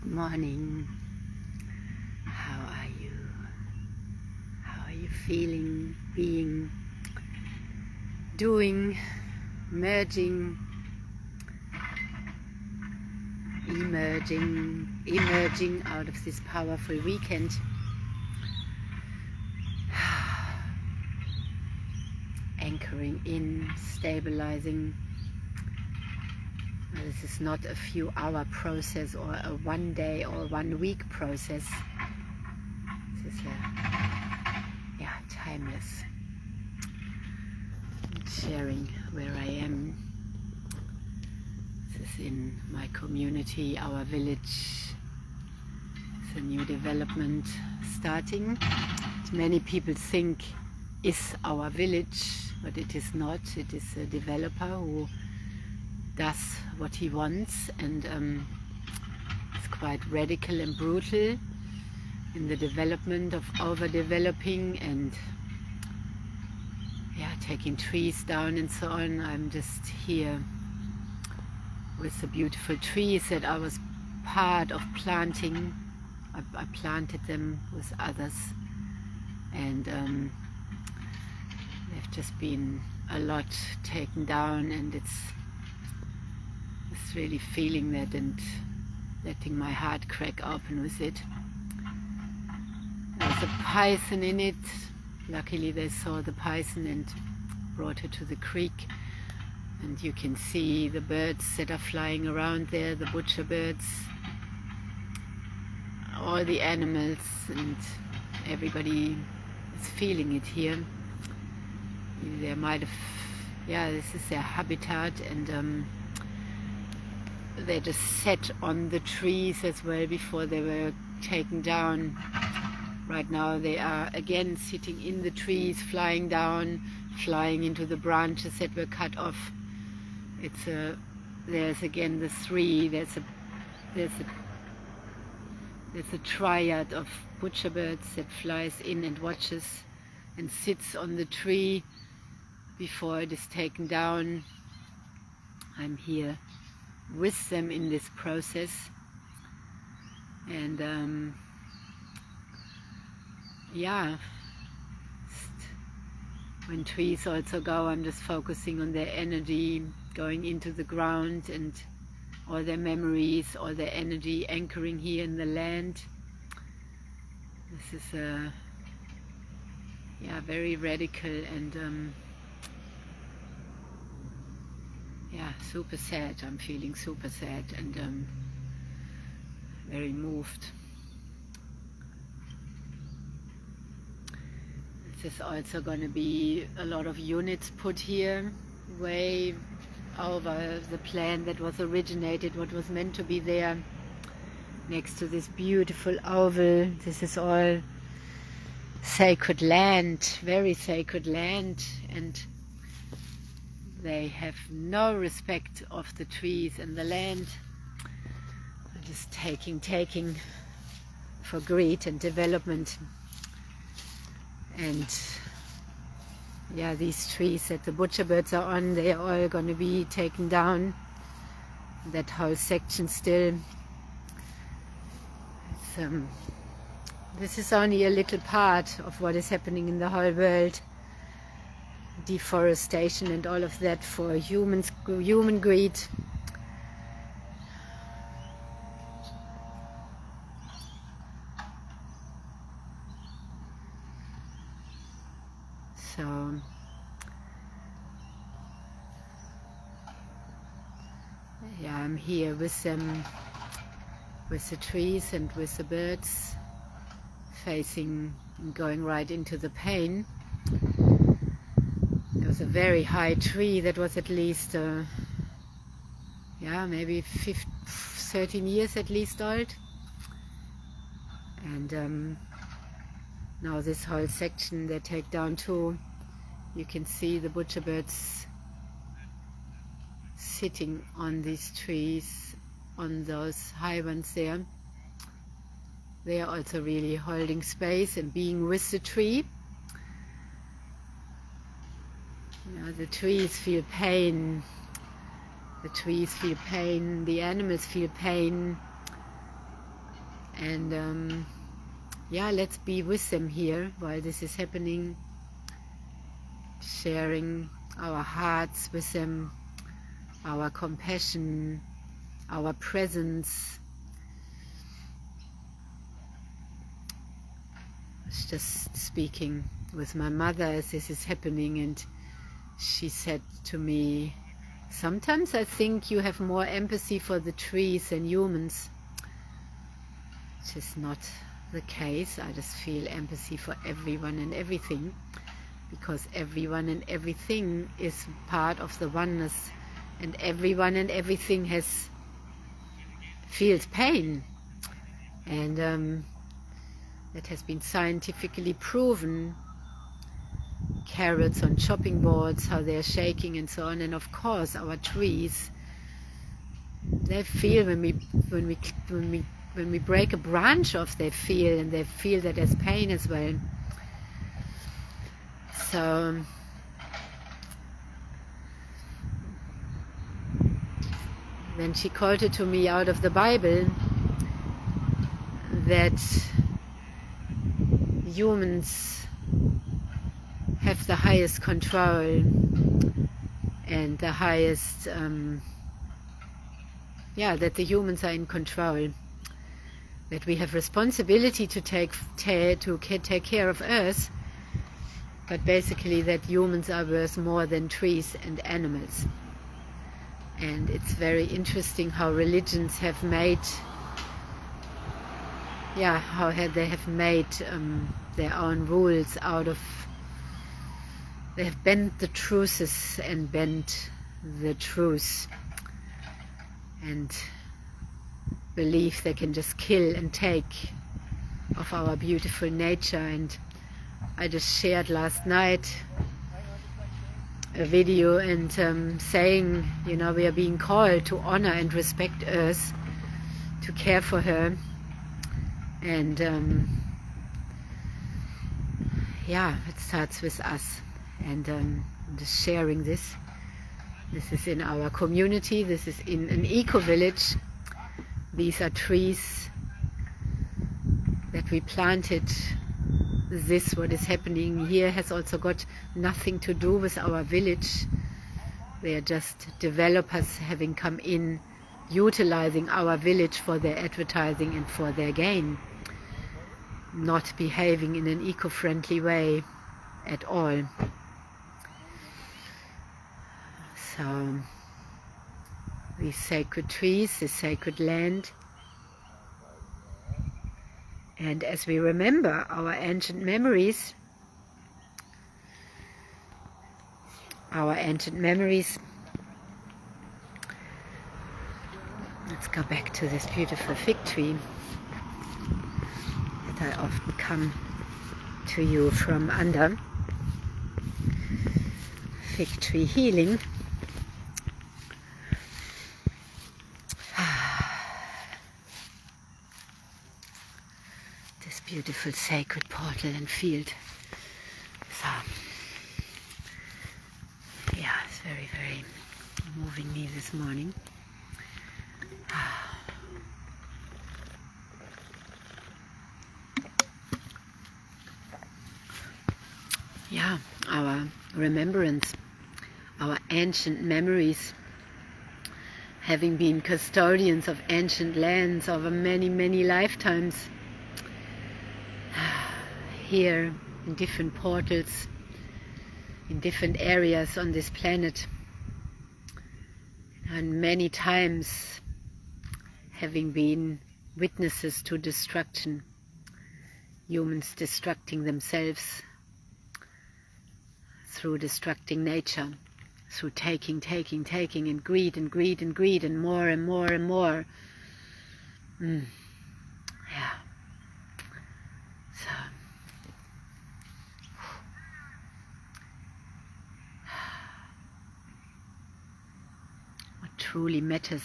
Good morning. How are you? How are you feeling, being, doing, merging, emerging out of this powerful weekend? Anchoring in, stabilizing. This is not a few hour process or a 1 day or 1 week process. This is timeless. And sharing where I am. This is in my community, our village. It's a new development starting. Many people think is our village, but it is not. It is a developer who does what he wants, and it's quite radical and brutal in the development of overdeveloping and taking trees down and so on. I'm just here with the beautiful trees that I was part of planting. I planted them with others, and they've just been a lot taken down, and it's really feeling that and letting my heart crack open with it. There's a python in it. Luckily they saw the python and brought her to the creek, and you can see the birds that are flying around there, the butcher birds, all the animals, and everybody is feeling it here. They might have, this is their habitat, and they just sat on the trees as well before they were taken down. Right now they are again sitting in the trees, flying down, flying into the branches that were cut off. There's again the three. There's a triad of butcher birds that flies in and watches and sits on the tree before it is taken down. I'm here with them in this process, and when trees also go, I'm just focusing on their energy going into the ground and all their memories, all their energy anchoring here in the land. This is very radical and super sad. I'm feeling super sad and very moved. This is also going to be a lot of units put here, way over the plan that was originated, what was meant to be there, next to this beautiful oval. This is all sacred land, very sacred land, and they have no respect of the trees and the land. They're just taking for greed and development. And these trees that the butcher birds are on, they are all going to be taken down. That whole section still. This is only a little part of what is happening in the whole world. Deforestation and all of that for human greed. So I'm here with them, with the trees and with the birds, facing and going right into the pain. There was a very high tree that was at least maybe 13 years at least old, and now this whole section they take down too. You can see the butcher birds sitting on these trees, on those high ones there. They are also really holding space and being with the tree. The trees feel pain. The trees feel pain. The animals feel pain. And yeah, let's be with them here while this is happening, sharing our hearts with them, our compassion, our presence. I was just speaking with my mother as this is happening, and she said to me, sometimes I think you have more empathy for the trees than humans. Which is not the case. I just feel empathy for everyone and everything, because everyone and everything is part of the oneness, and everyone and everything feels pain, and that has been scientifically proven. Carrots on chopping boards, how they're shaking and so on. And of course our trees, they feel when we break a branch off, they feel, and they feel that there's pain as well. So then she quoted to me out of the Bible that humans have the highest control and the highest that the humans are in control, that we have responsibility to take care of Earth, but basically that humans are worth more than trees and animals. And it's very interesting how religions have made they have made their own rules out of. They have bent the truths and bent the truth, and believe they can just kill and take of our beautiful nature. And I just shared last night a video and saying, we are being called to honor and respect Earth, to care for her, and it starts with us. And I'm just sharing this. This is in our community. This is in an eco-village. These are trees that we planted. This, what is happening here, has also got nothing to do with our village. They are just developers having come in, utilizing our village for their advertising and for their gain, not behaving in an eco-friendly way at all. So these sacred trees, this sacred land, and as we remember our ancient memories, let's go back to this beautiful fig tree that I often come to you from under. Fig tree healing. This beautiful sacred portal and field. So it's very, very moving me this morning. Our remembrance, our ancient memories, having been custodians of ancient lands over many, many lifetimes, here in different portals, in different areas on this planet, and many times having been witnesses to destruction, humans destructing themselves through destructing nature, through taking, and greed, and more and more and more. So what truly matters.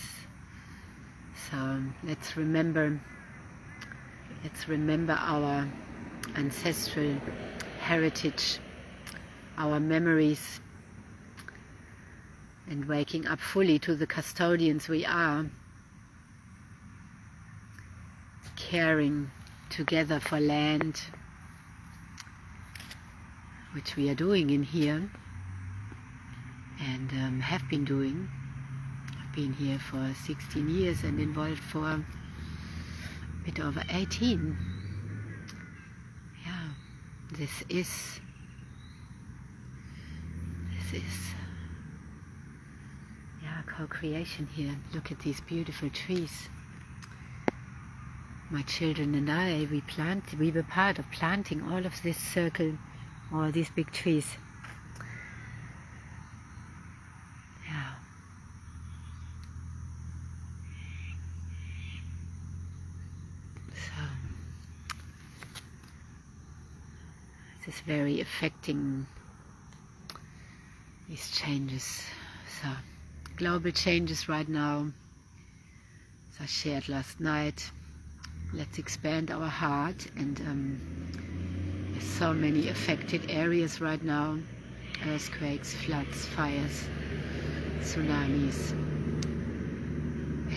So let's remember our ancestral heritage, our memories, and waking up fully to the custodians we are, caring together for land, which we are doing in here and have been doing. I've been here for 16 years and involved for a bit over 18. Yeah, this is co-creation here. Look at these beautiful trees. My children and I, we were part of planting all of this circle, all these big trees. Yeah. So this is very affecting these changes. So global changes right now. As I shared last night, let's expand our heart, and there's so many affected areas right now: earthquakes, floods, fires, tsunamis,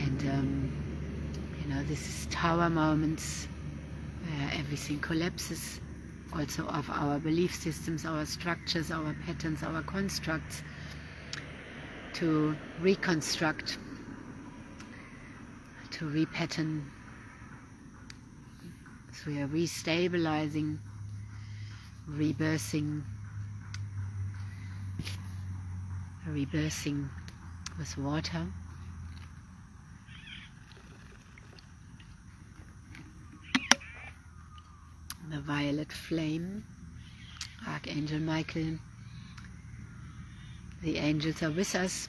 and you know, this is tower moments where everything collapses, also of our belief systems, our structures, our patterns, our constructs, to reconstruct, to repattern. So we are restabilizing, rebirthing with water. The violet flame, Archangel Michael. The angels are with us,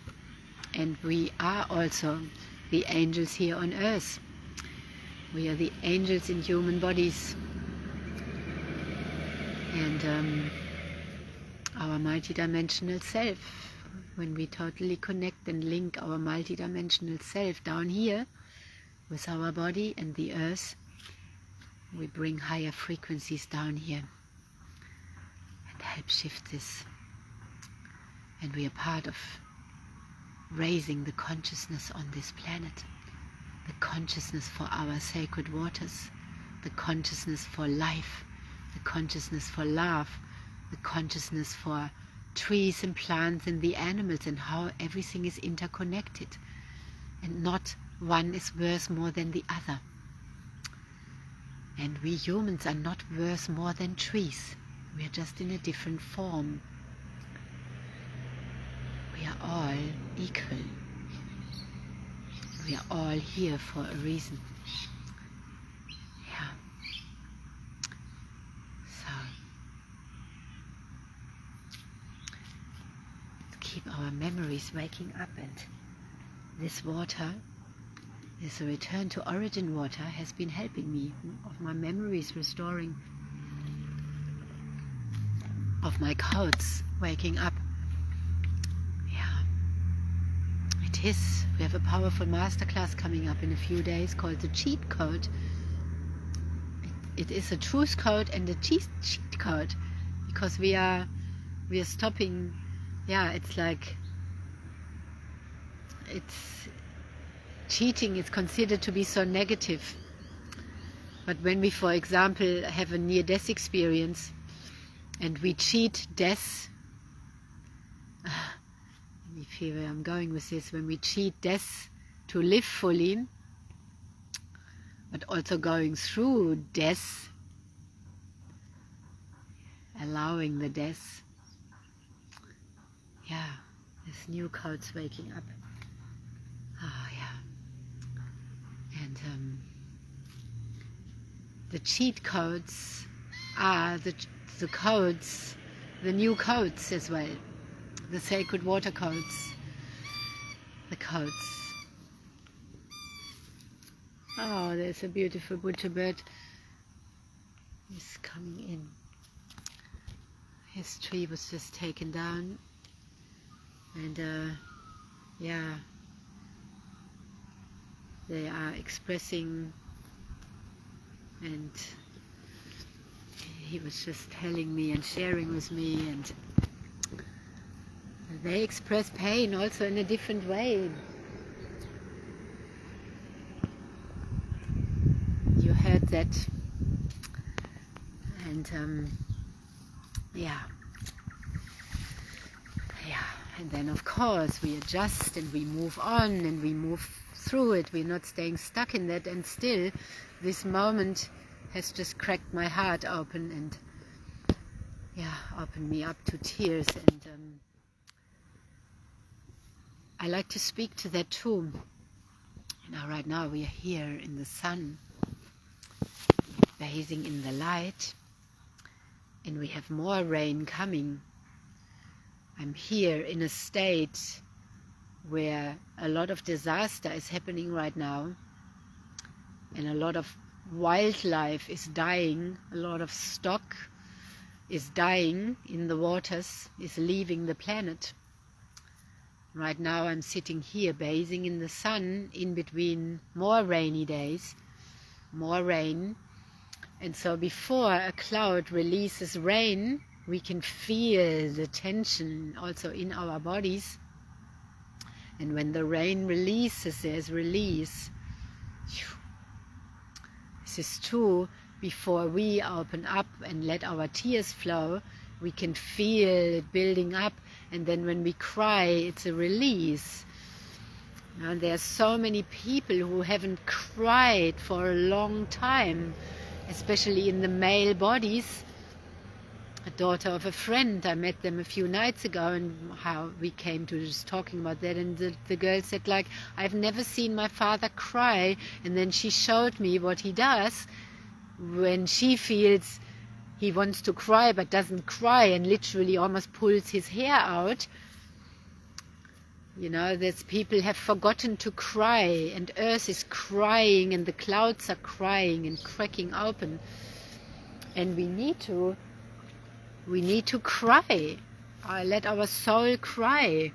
and we are also the angels here on earth. We are the angels in human bodies, and our multidimensional self, when we totally connect and link our multidimensional self down here with our body and the earth, we bring higher frequencies down here and help shift this. And we are part of raising the consciousness on this planet, the consciousness for our sacred waters, the consciousness for life, the consciousness for love, the consciousness for trees and plants and the animals, and how everything is interconnected, and not one is worth more than the other. And we humans are not worth more than trees. We are just in a different form. We are all equal. We are all here for a reason. Yeah. So keep our memories waking up, and this water, this return to origin water, has been helping me of my memories restoring, of my codes waking up. Yeah, it is. We have a powerful masterclass coming up in a few days called the Cheat Code. It is a truth code and a cheat code, because we are stopping. Yeah, it's like cheating is considered to be so negative. But when we, for example, have a near-death experience and we cheat death, let me feel where I'm going with this, when we cheat death to live fully, but also going through death, allowing the death, yeah, this new code's waking up. Ah, yeah. And the cheat codes are the codes, the new codes as well, the sacred water codes, the codes. Oh, there's a beautiful butcher bird. He's coming in. His tree was just taken down, and yeah, they are expressing, and he was just telling me and sharing with me, and they express pain also in a different way. You had that. And yeah, and then of course we adjust and we move on and we move through it. We're not staying stuck in that. And still, this moment has just cracked my heart open and opened me up to tears. And I like to speak to that too. Right now we are here in the sun, bathing in the light, and we have more rain coming. I'm here in a state where a lot of disaster is happening right now, and a lot of wildlife is dying, a lot of stock is dying in the waters, is leaving the planet. Right now I'm sitting here bathing in the sun in between more rainy days, more rain. And so before a cloud releases rain, we can feel the tension also in our bodies. And when the rain releases, there's release. This is true. Before we open up and let our tears flow, we can feel it building up. And then when we cry, it's a release. And there are so many people who haven't cried for a long time, especially in the male bodies. A daughter of a friend, I met them a few nights ago, and how we came to just talking about that, and the girl said, like, I've never seen my father cry. And then she showed me what he does when she feels he wants to cry but doesn't cry, and literally almost pulls his hair out. There's people have forgotten to cry, and earth is crying, and the clouds are crying and cracking open. And we need to cry. Let our soul cry.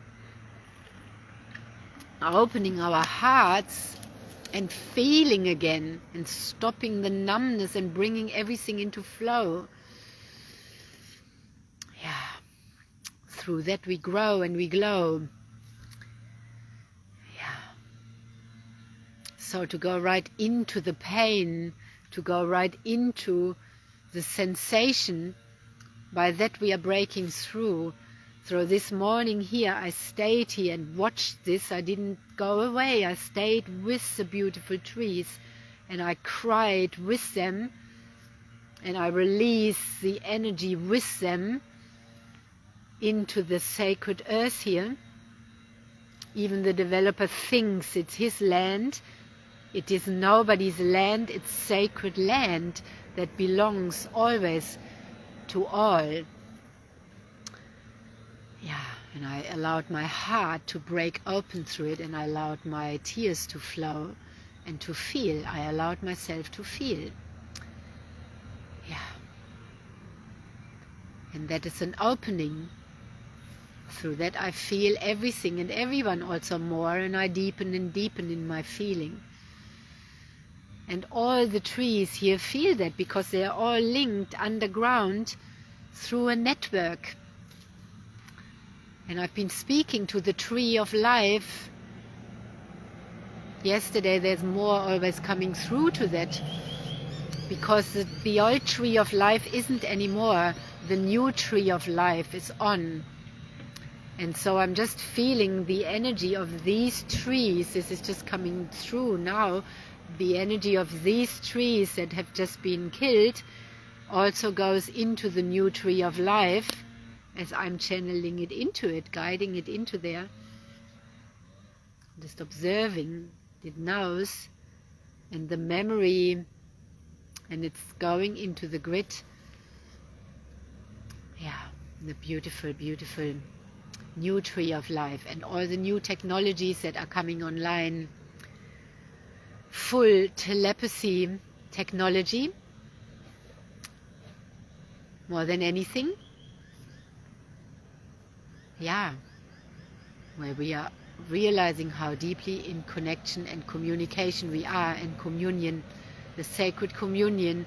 Opening our hearts and feeling again, and stopping the numbness and bringing everything into flow. Through that we grow and we glow. So to go right into the pain, to go right into the sensation, by that we are breaking through. So this morning here, I stayed here and watched this. I didn't go away. I stayed with the beautiful trees, and I cried with them, and I released the energy with them into the sacred earth here. Even the developer thinks it's his land. It is nobody's land. It's sacred land that belongs always to all. And I allowed my heart to break open through it, and I allowed my tears to flow and to feel. I allowed myself to feel. And that is an opening. Through that I feel everything and everyone also more, and I deepen and deepen in my feeling. And all the trees here feel that, because they are all linked underground through a network. And I've been speaking to the tree of life. Yesterday, there's more always coming through to that, because the old tree of life isn't anymore. The new tree of life is on. And so I'm just feeling the energy of these trees. This is just coming through now. The energy of these trees that have just been killed also goes into the new tree of life, as I'm channeling it into it, guiding it into there. Just observing. It knows. And the memory, and it's going into the grid. The beautiful, beautiful new tree of life, and all the new technologies that are coming online. Full telepathy technology, more than anything. Where we are realizing how deeply in connection and communication we are, and communion, the sacred communion,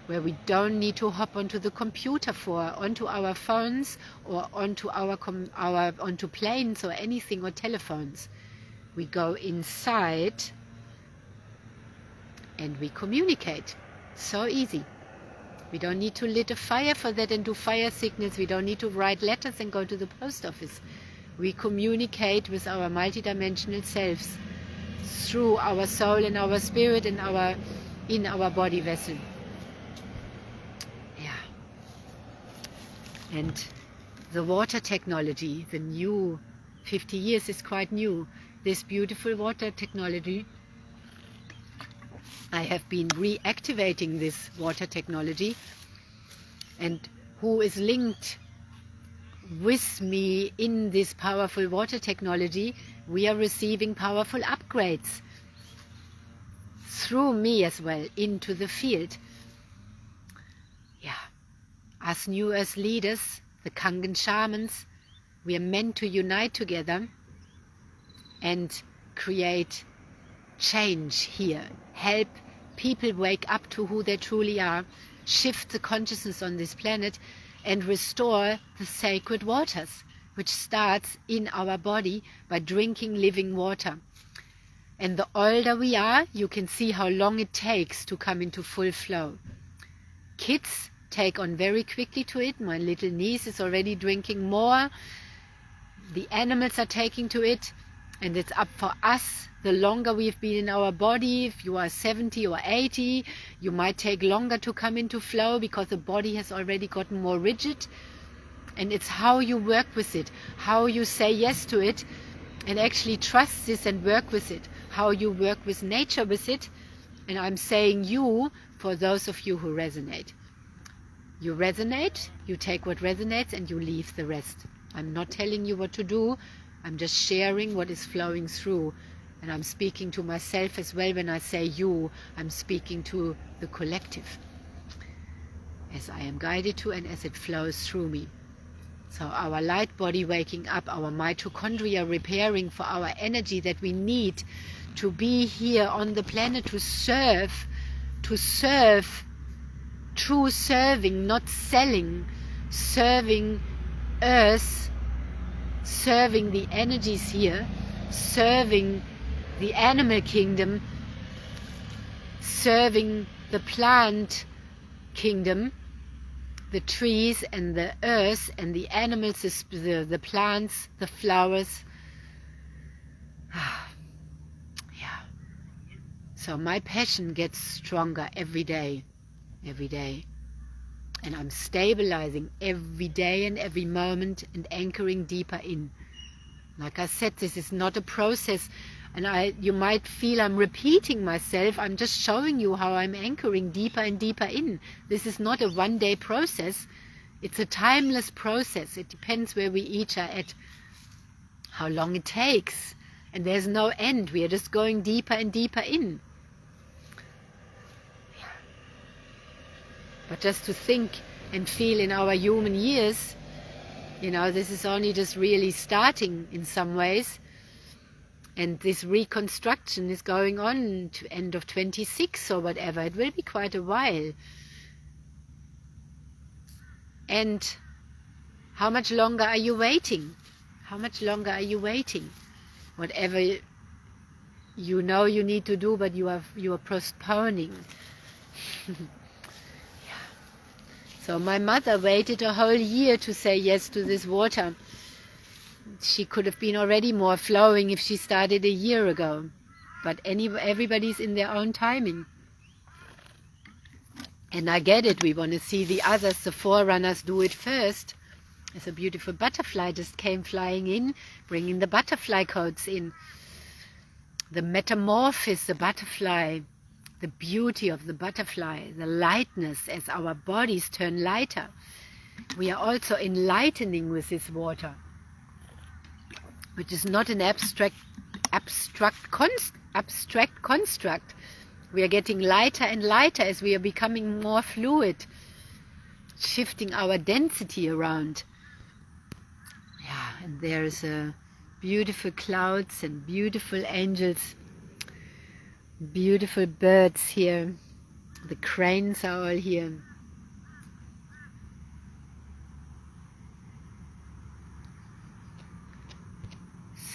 where we don't need to hop onto the computer onto our phones, or onto onto planes or anything, or telephones. We go inside and we communicate. So easy. We don't need to lit a fire for that and do fire signals. We don't need to write letters and go to the post office. We communicate with our multidimensional selves through our soul and our spirit and in our body vessel. Yeah. And the water technology, the new 50 years is quite new. This beautiful water technology, I have been reactivating this water technology, and who is linked with me in this powerful water technology, we are receiving powerful upgrades through me as well into the field. Yeah, us New Earth leaders, the Kangen shamans, we are meant to unite together and create change here, help people wake up to who they truly are, shift the consciousness on this planet, and restore the sacred waters, which starts in our body by drinking living water. And the older we are, you can see how long it takes to come into full flow. Kids take on very quickly to it. My little niece is already drinking more. The animals are taking to it, and it's up for us. The longer we've been in our body, if you are 70 or 80, you might take longer to come into flow because the body has already gotten more rigid. And it's how you work with it, how you say yes to it and actually trust this and work with it, how you work with nature with it. And I'm saying you for those of you who resonate. You resonate, you take what resonates and you leave the rest. I'm not telling you what to do, I'm just sharing what is flowing through. And I'm speaking to myself as well when I say you, I'm speaking to the collective. As I am guided to and as it flows through me. So our light body waking up, our mitochondria repairing for our energy that we need to be here on the planet to serve, true serving, not selling, serving earth, serving the energies here, serving the animal kingdom, serving the plant kingdom, the trees and the earth and the animals, the plants, the flowers. Yeah. So my passion gets stronger every day. And I'm stabilizing every day and every moment and anchoring deeper in. Like I said, this is not a process, and you might feel I'm repeating myself. I'm just showing you how I'm anchoring deeper and deeper in. This is not a one-day process. It's a timeless process. It depends where we each are at, how long it takes. And there's no end. We are just going deeper and deeper in. But just to think and feel in our human years, you know, this is only just really starting in some ways. And this reconstruction is going on to end of 26 or whatever. It will be quite a while. And how much longer are you waiting? How much longer are you waiting? Whatever you know you need to do, but you are postponing. So my mother waited a whole year to say yes to this water. She could have been already more flowing if she started a year ago. But everybody's in their own timing. And I get it, we want to see the others, the forerunners, do it first. There's a beautiful butterfly just came flying in, bringing the butterfly coats in. The metamorphosis, the butterfly, the beauty of the butterfly, the lightness as our bodies turn lighter. We are also enlightening with this water, which is not an abstract construct. We are getting lighter and lighter as we are becoming more fluid, shifting our density around. Yeah, and there's beautiful clouds and beautiful angels, beautiful birds here. The cranes are all here.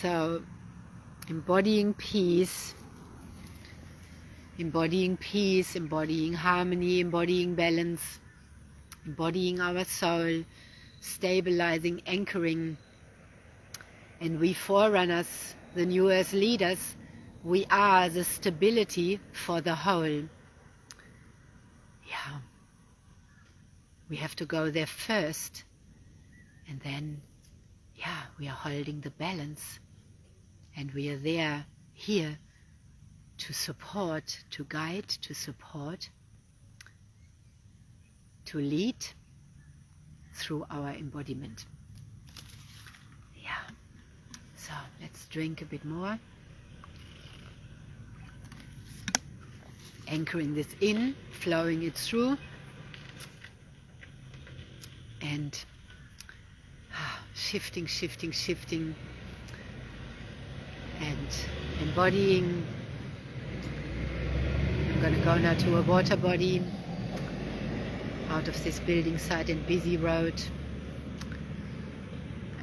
So, embodying peace, embodying peace, embodying harmony, embodying balance, embodying our soul, stabilizing, anchoring. And we forerunners, the new earth leaders, we are the stability for the whole. Yeah. We have to go there first, and then, yeah, we are holding the balance, and we are there, here, to support, to guide, to support, to lead through our embodiment. Yeah. So let's drink a bit more. Anchoring this in, flowing it through, and shifting, shifting, shifting, and embodying. I'm going to go now to a water body out of this building site and busy road.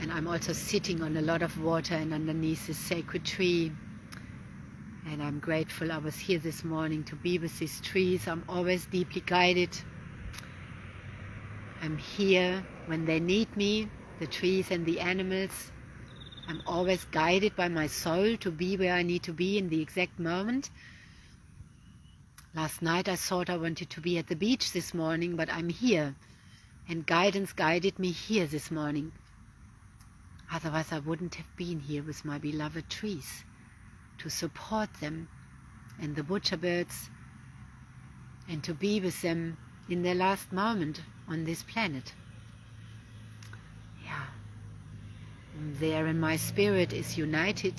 And I'm also sitting on a lot of water and underneath this sacred tree. And I'm grateful I was here this morning to be with these trees. I'm always deeply guided. I'm here when they need me, the trees and the animals. I'm always guided by my soul to be where I need to be in the exact moment. Last night I thought I wanted to be at the beach this morning, but I'm here. And guidance guided me here this morning. Otherwise I wouldn't have been here with my beloved trees, to support them and the butcher birds, and to be with them in their last moment on this planet. Yeah. And there, and my spirit is united.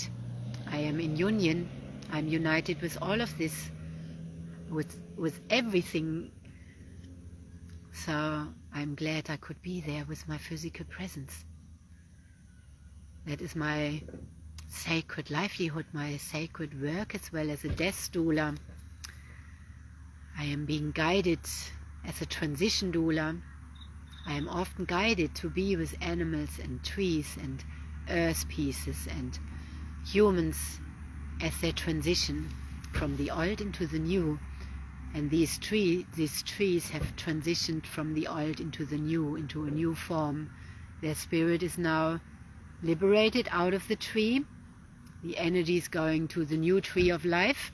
I am in union. I'm united with all of this, with everything. So I'm glad I could be there with my physical presence. That is my sacred livelihood, my sacred work, as well as a death doula. I am being guided as a transition doula. I am often guided to be with animals and trees and earth pieces and humans as they transition from the old into the new. And these trees have transitioned from the old into the new, into a new form. Their spirit is now liberated out of the tree. The energy is going to the new tree of life.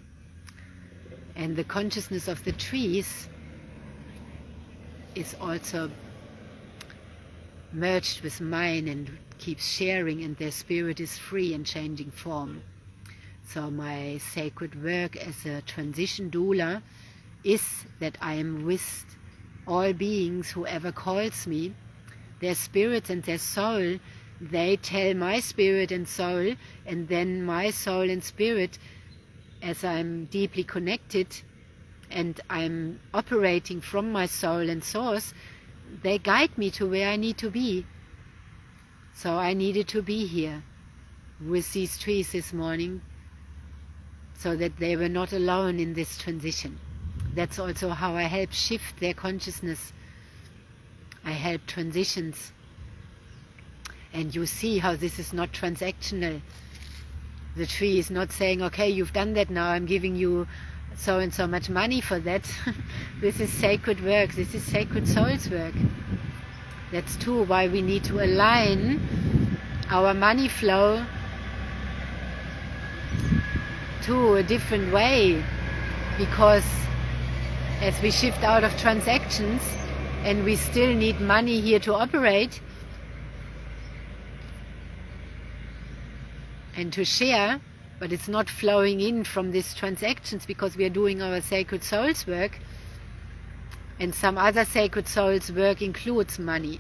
And the consciousness of the trees is also merged with mine and keeps sharing, and their spirit is free and changing form. So my sacred work as a transition doula is that I am with all beings, whoever calls me. Their spirits and their soul, they tell my spirit and soul, and then my soul and spirit, as I'm deeply connected and I'm operating from my soul and source, they guide me to where I need to be. So I needed to be here with these trees this morning, so that they were not alone in this transition. That's also how I help shift their consciousness. I help transitions. And you see how this is not transactional. The tree is not saying, okay, you've done that now, I'm giving you so and so much money for that. This is sacred work. This is sacred soul's work. That's too why we need to align our money flow to a different way. Because as we shift out of transactions, and we still need money here to operate and to share, but it's not flowing in from these transactions because we are doing our sacred soul's work, and some other sacred soul's work includes money.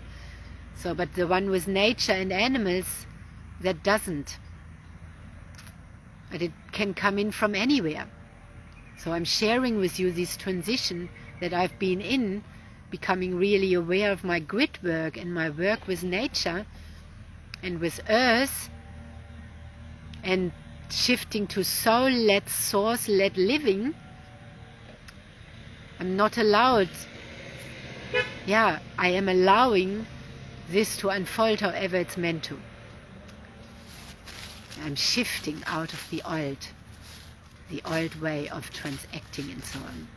So, but the one with nature and animals, that doesn't. But it can come in from anywhere. So I'm sharing with you this transition that I've been in, becoming really aware of my grid work and my work with nature and with earth, and shifting to soul-led, source-led living. I'm not allowed, I am allowing this to unfold however it's meant to. I'm shifting out of the old. the old way of transacting and so on.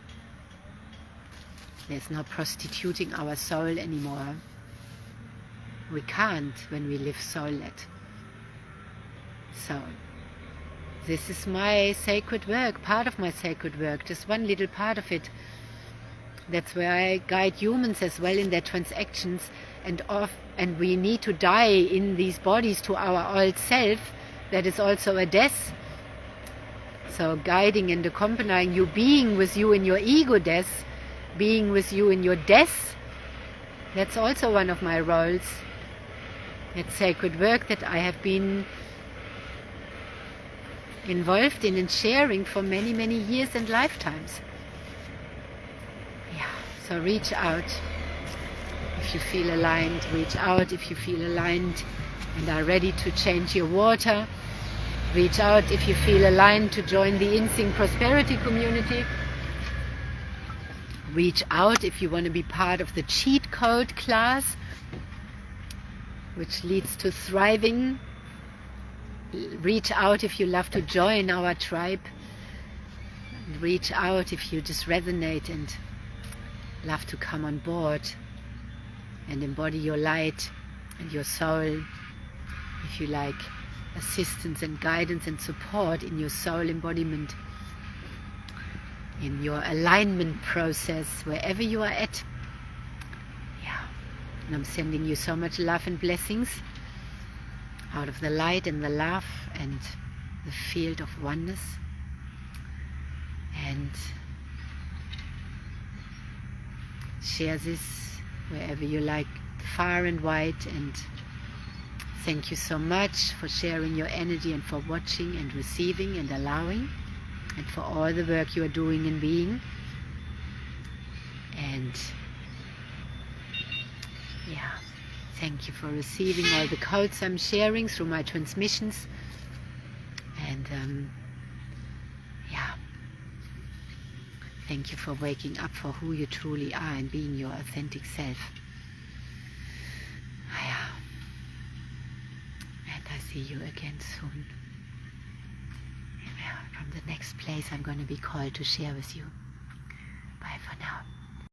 There's no prostituting our soul anymore. We can't when we live soul-led. So, this is my sacred work, part of my sacred work, just one little part of it. That's where I guide humans as well in their transactions, and we need to die in these bodies to our old self. That is also a death. So guiding and accompanying you, being with you in your ego death, being with you in your death, that's also one of my roles. It's sacred work that I have been involved in and sharing for many, many years and lifetimes. Yeah, so reach out if you feel aligned, reach out if you feel aligned and are ready to change your water. Reach out if you feel aligned to join the In-Sync Prosperity community. Reach out if you want to be part of the cheat code class, which leads to thriving. Reach out if you love to join our tribe. Reach out if you just resonate and love to come on board and embody your light and your soul. If you like assistance and guidance and support in your soul embodiment, in your alignment process, wherever you are at. Yeah. And I'm sending you so much love and blessings out of the light and the love and the field of oneness. And share this wherever you like, far and wide. And thank you so much for sharing your energy and for watching and receiving and allowing, and for all the work you are doing and being. And yeah, thank you for receiving all the codes I'm sharing through my transmissions. And yeah, thank you for waking up for who you truly are and being your authentic self. Yeah. And I see you again soon. From the next place I'm going to be called to share with you.